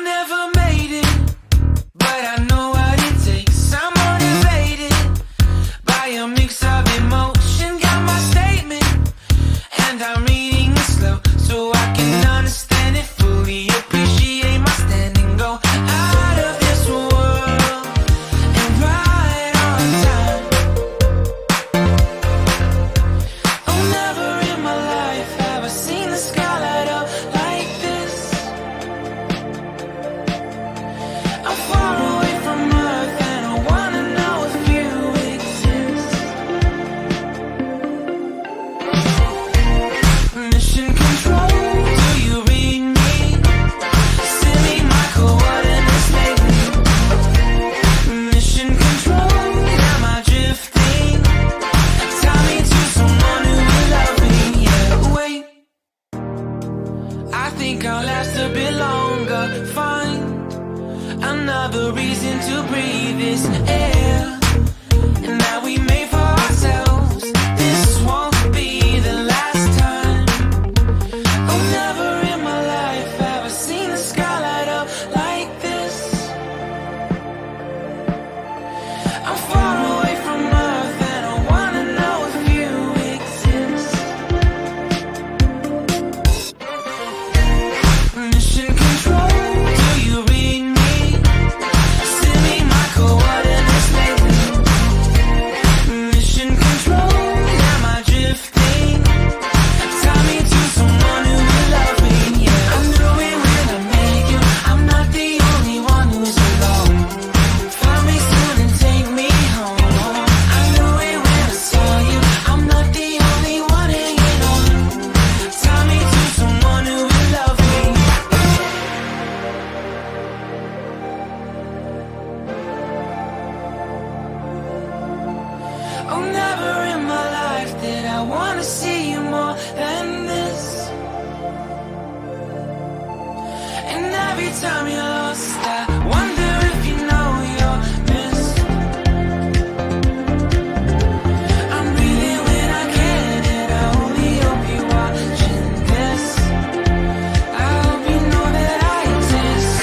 never made it, but I know what it takes. I'm motivated by a mix of emotion. Got my statement, and I'm reading it slow so I can understand it fully. Appreciate my standing, go out of this world and right on time. Oh, never in my life have I seen the sky light up like this. I'm far away from Earth and I wanna know if you exist. Mission control, do you read me? Send me my coordinates lately. Mission control, am I drifting? Tie me to someone who will love me. Yeah, wait, I think I'll last a bit longer. Find another reason to breathe this air, and that we made for ourselves. This won't be the last time. Oh, never in my life have I seen the sky light up like this. I'm far away from Earth and I wanna know if you exist. Mission control, do you read me? Send me my coordinates lately. Mission control, am I drifting? Tie me to someone who will love me. Yeah, I knew it when I met you. I'm not the only one who's alone. Find me soon and take me home. I knew it when I saw you. I'm not the only one hanging on. Tie me to someone who will love me. Oh, never in my life did I wanna see you more than this. And every time you're lost, I wonder if you know you're missed. I'm breathing when I can, and I only hope you're watching this. I hope you know that I exist.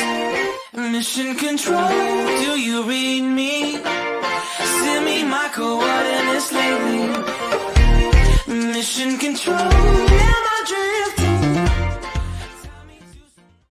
Mission control, do you read me? Send me my coordinates lately. Mission control.